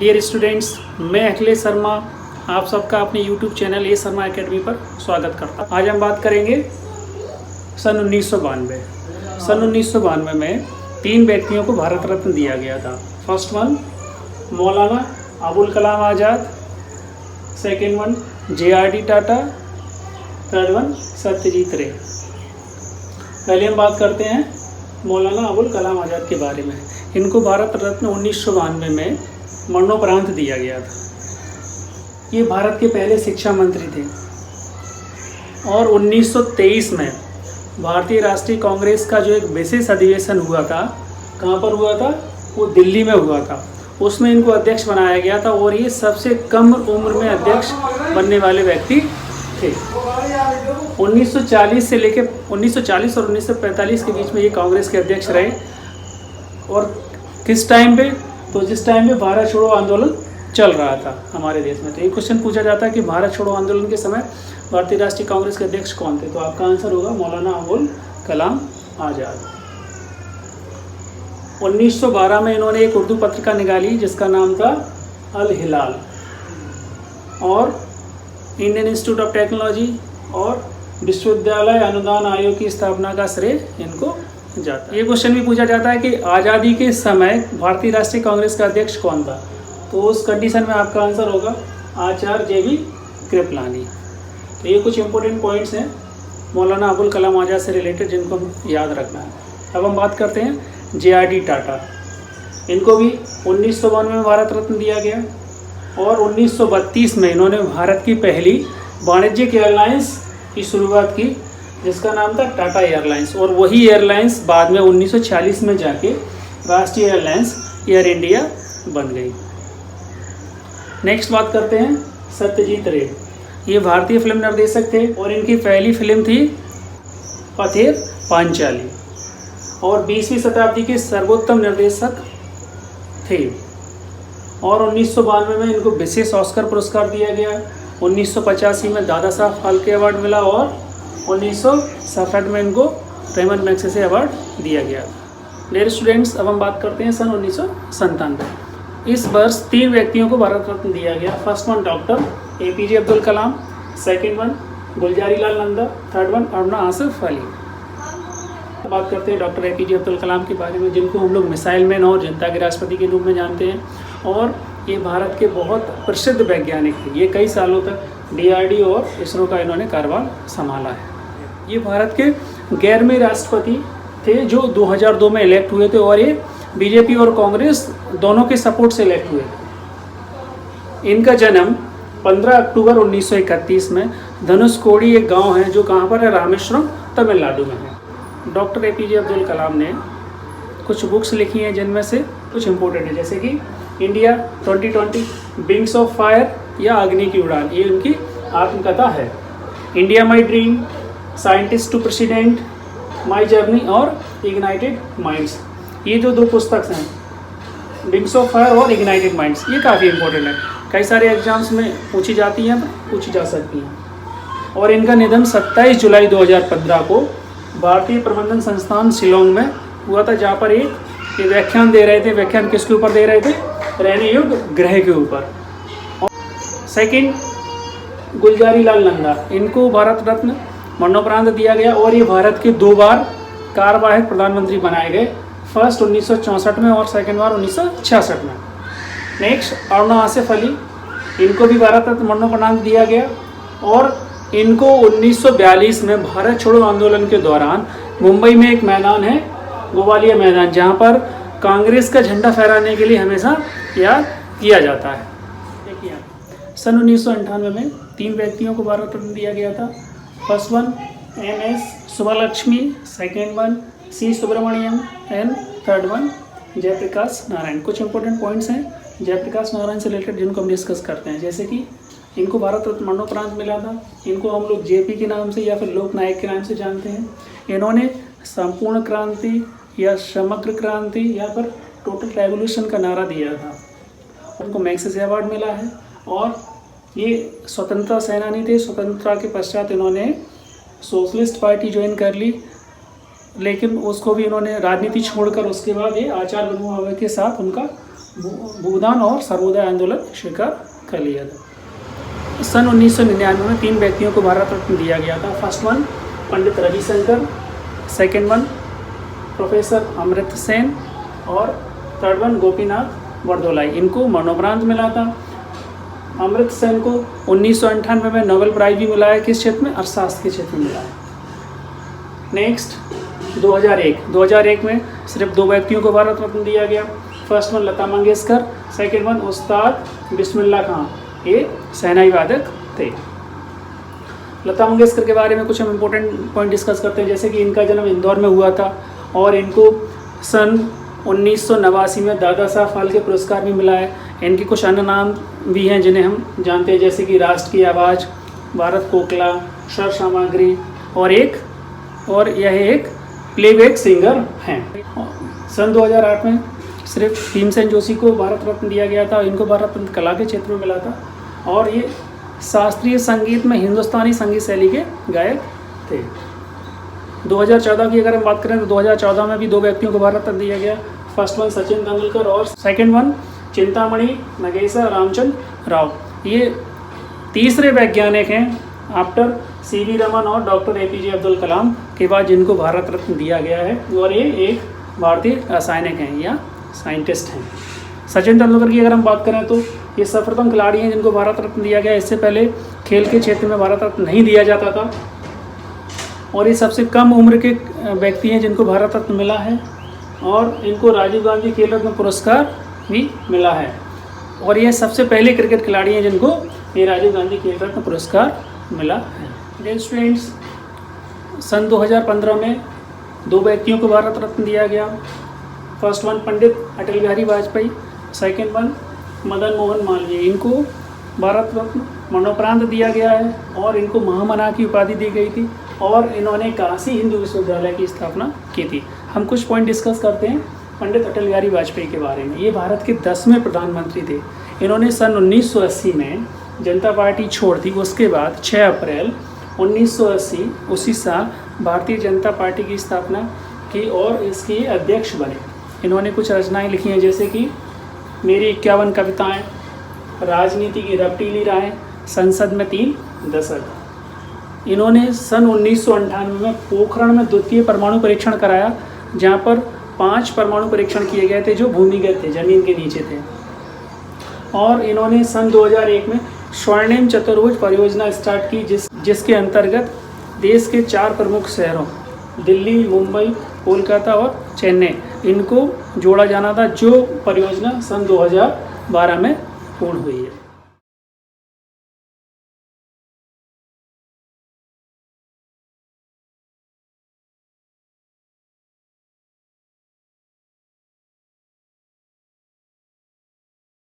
Dear students, मैं अखिलेश शर्मा आप सबका अपने यूट्यूब चैनल ए शर्मा एकेडमी पर स्वागत करता हूँ। आज हम बात करेंगे सन 1992। सन 1992 में 3 व्यक्तियों को भारत रत्न दिया गया था। First one Maulana Abul Kalam Azad, second one JRD Tata, third one Satyajit Ray. पहले हम बात करते हैं मौलाना अबुल कलाम आज़ाद के बारे में। इनको भारत रत्न 1992 में मरणोपरांत दिया गया था। ये भारत के पहले शिक्षा मंत्री थे और 1923 में भारतीय राष्ट्रीय कांग्रेस का जो एक विशेष अधिवेशन हुआ था, कहाँ पर हुआ था? वो दिल्ली में हुआ था। उसमें इनको अध्यक्ष बनाया गया था और ये सबसे कम उम्र में अध्यक्ष बनने वाले व्यक्ति थे। 1940 से लेकर 1940 और 1945 के बीच में ये कांग्रेस के अध्यक्ष रहे। और किस टाइम पे? तो जिस टाइम पे भारत छोड़ो आंदोलन चल रहा था हमारे देश में। तो ये क्वेश्चन पूछा जाता है कि भारत छोड़ो आंदोलन के समय भारतीय राष्ट्रीय कांग्रेस के अध्यक्ष कौन थे? तो आपका आंसर होगा मौलाना अबुल कलाम आज़ाद। 1912 में इन्होंने एक उर्दू पत्रिका निकाली जिसका नाम था अल हिलाल, और इंडियन इंस्टीट्यूट ऑफ टेक्नोलॉजी और विश्वविद्यालय अनुदान आयोग की स्थापना का श्रेय इनको जाता है। ये क्वेश्चन भी पूछा जाता है कि आज़ादी के समय भारतीय राष्ट्रीय कांग्रेस का अध्यक्ष कौन था? तो उस कंडीशन में आपका आंसर होगा आचार्य JB कृपलानी। तो ये कुछ इंपॉर्टेंट पॉइंट्स हैं मौलाना अबुल कलाम आज़ाद से रिलेटेड जिनको याद रखना है। अब हम बात करते हैं JRD टाटा। इनको भी 1992 में भारत रत्न दिया गया और 1932 में इन्होंने भारत की पहली वाणिज्यिक एयरलाइंस की शुरुआत की जिसका नाम था टाटा एयरलाइंस, और वही एयरलाइंस बाद में 1946 में जाके राष्ट्रीय एयरलाइंस एयर इंडिया बन गई। नेक्स्ट बात करते हैं सत्यजीत रे। ये भारतीय फिल्म निर्देशक थे और इनकी पहली फिल्म थी पथेर पांचाली, और 20वीं शताब्दी के सर्वोत्तम निर्देशक थे। और 1992 में इनको विशेष ऑस्कर पुरस्कार दिया गया। 1985 में दादा साहब फाल्के अवार्ड मिला और 1967 में इनको रेमन मैग्सेसे अवार्ड दिया गया। डियर स्टूडेंट्स, अब हम बात करते हैं सन 1997। इस वर्ष 3 व्यक्तियों को भारत रत्न दिया गया। First one doctor APJ Abdul Kalam, second one Gulzari Lal Nanda, third one Aruna Asaf Ali. बात करते हैं डॉक्टर APJ अब्दुल कलाम के बारे में, जिनको हम लोग मिसाइल मैन और जनता के राष्ट्रपति के रूप में जानते हैं। और ये भारत के बहुत प्रसिद्ध वैज्ञानिक थे। ये कई सालों तक DRD और इसरो का इन्होंने कारभार संभाला है। ये भारत के 11वें राष्ट्रपति थे जो 2002 में इलेक्ट हुए थे, और ये BJP और कांग्रेस दोनों के सपोर्ट से इलेक्ट हुए थे। इनका जन्म 15 अक्टूबर 1931 में धनुषकोडी एक गांव है जो कहाँ पर है? रामेश्वरम, तमिलनाडु में है। डॉक्टर APJ अब्दुल कलाम ने कुछ बुक्स लिखी हैं जिनमें से कुछ इम्पोर्टेंट है, जैसे कि इंडिया 2020, विंग्स ऑफ फायर या अग्नि की उड़ान, ये उनकी आत्मकथा है। India my dream, scientist to president, my journey और इग्नाइटेड माइंड्स, ये जो 2 पुस्तक हैं, विंग्स ऑफ फायर और इग्नाइटेड माइंड्स, ये काफ़ी इंपॉर्टेंट है। कई सारे एग्जाम्स में पूछी जाती हैं, पूछी जा सकती हैं। और इनका निधन 27 जुलाई 2015 को भारतीय प्रबंधन संस्थान शिलोंग में हुआ था, जहाँ पर ये व्याख्यान दे रहे थे। व्याख्यान किसके ऊपर दे रहे थे? रहने योग्य ग्रह के ऊपर। सेकंड गुलजारी लाल नंदा, इनको भारत रत्न मरणोपरांत दिया गया और ये भारत के 2 बार कार्यवाहक प्रधानमंत्री बनाए गए। फर्स्ट 1964 में और सेकंड बार 1966 में। नेक्स्ट अरुणा आसिफ अली, इनको भी भारत रत्न मरणोपरांत दिया गया और इनको 1942 में भारत छोड़ो आंदोलन के दौरान मुंबई में एक मैदान है, गोवालिया मैदान, जहाँ पर कांग्रेस का झंडा फहराने के लिए हमेशा याद किया जाता है। देखिए, सन 1998 में 3 व्यक्तियों को भारत रत्न दिया गया था। First one MS Subbulakshmi, second one C Subramaniam and third one Jayaprakash Narayan. कुछ इंपॉर्टेंट पॉइंट्स हैं जयप्रकाश नारायण से रिलेटेड जिनको हम डिस्कस करते हैं, जैसे कि इनको भारत रत्न मरणोपरांत मिला था। इनको हम लोग JP के नाम से या फिर लोक नायक के नाम से जानते हैं। इन्होंने संपूर्ण क्रांति या समग्र क्रांति या फिर टोटल रेवोल्यूशन का नारा दिया था। उनको मैग्सेसे अवार्ड मिला है और ये स्वतंत्रता सेनानी थे। स्वतंत्रता के पश्चात इन्होंने सोशलिस्ट पार्टी ज्वाइन कर ली, लेकिन उसको भी इन्होंने राजनीति छोड़कर उसके बाद ये आचार्य विनोबा भावे के साथ उनका भूदान और सर्वोदय आंदोलन स्वीकार कर लिया था। सन 1999 में 3 व्यक्तियों को भारत रत्न दिया गया था। First one Pandit Ravishankar, second one professor अमृत सेन और थर्ड वन गोपीनाथ बरदोलाई। इनको मरणोपरांत मिला था। अमृत सेन को 1998 में नोबेल प्राइज भी मिला है। किस क्षेत्र में? अर्थशास्त्र के क्षेत्र में मिला है। नेक्स्ट 2001 में सिर्फ 2 व्यक्तियों को भारत रत्न दिया गया। First one Lata Mangeshkar, second one उस्ताद बिस्मिल्लाह खां। ये शहनाई वादक थे। लता मंगेशकर के बारे में कुछ हम इम्पोर्टेंट पॉइंट डिस्कस करते हैं, जैसे कि इनका जन्म इंदौर में हुआ था और इनको सन 1989 में दादा साहब फाल्के पुरस्कार भी मिला है। इनके कुछ अन्य नाम भी हैं जिन्हें हम जानते हैं, जैसे कि राष्ट्र की आवाज़, भारत कोकिला, स्वर सामग्री और यह एक प्लेबैक सिंगर हैं। सन 2008 में सिर्फ भीमसेन जोशी को भारत रत्न दिया गया था। इनको भारत रत्न कला के क्षेत्र में मिला था और ये शास्त्रीय संगीत में हिंदुस्तानी संगीत शैली के गायक थे। 2014 की अगर हम बात करें तो 2014 में भी 2 व्यक्तियों को भारत रत्न दिया गया। फर्स्ट वन सचिन तेंदुलकर और सेकंड वन चिंतामणि नगेशा रामचंद्र राव। ये तीसरे वैज्ञानिक हैं आफ्टर सीवी रमन और डॉक्टर एपीजे अब्दुल कलाम के बाद जिनको भारत रत्न दिया गया है, और ये एक भारतीय रासायनिक हैं या साइंटिस्ट हैं। सचिन तेंदुलकर की अगर हम बात करें तो ये सर्वप्रथम खिलाड़ी हैं जिनको भारत रत्न दिया गया। इससे पहले खेल के क्षेत्र में भारत रत्न नहीं दिया जाता था और ये सबसे कम उम्र के व्यक्ति हैं जिनको भारत रत्न मिला है और इनको राजीव गांधी खेल रत्न पुरस्कार भी मिला है और ये सबसे पहले क्रिकेट खिलाड़ी हैं जिनको ये राजीव गांधी खेल रत्न पुरस्कार मिला है। डियर स्टूडेंट्स, सन 2015 में 2 व्यक्तियों को भारत रत्न दिया गया। फर्स्ट वन पंडित अटल बिहारी वाजपेयी, सेकेंड वन मदन मोहन मालवीय। इनको भारत रत्न मरणोपरांत दिया गया है और इनको महामना की उपाधि दी गई थी और इन्होंने काशी हिंदू विश्वविद्यालय की स्थापना की थी। हम कुछ पॉइंट डिस्कस करते हैं पंडित अटल बिहारी वाजपेयी के बारे में। ये भारत के 10वें प्रधानमंत्री थे। इन्होंने सन 1980 में जनता पार्टी छोड़ दी। उसके बाद 6 अप्रैल 1980 उसी साल भारतीय जनता पार्टी की स्थापना की और इसके अध्यक्ष बने। इन्होंने कुछ रचनाएं लिखी हैं, जैसे कि मेरी 51 कविताएं, राजनीति की रपटीली राहें, संसद में 3 दशक। इन्होंने सन 1998 में पोखरण में द्वितीय परमाणु परीक्षण कराया, जहां पर 5 परमाणु परीक्षण किए गए थे जो भूमिगत थे, जमीन के नीचे थे। और इन्होंने सन 2001 में स्वर्णिम चतुर्भुज परियोजना स्टार्ट की, जिसके अंतर्गत देश के 4 प्रमुख शहरों दिल्ली, मुंबई, कोलकाता और चेन्नई इनको जोड़ा जाना था, जो परियोजना सन 2012 में पूर्ण हुई है।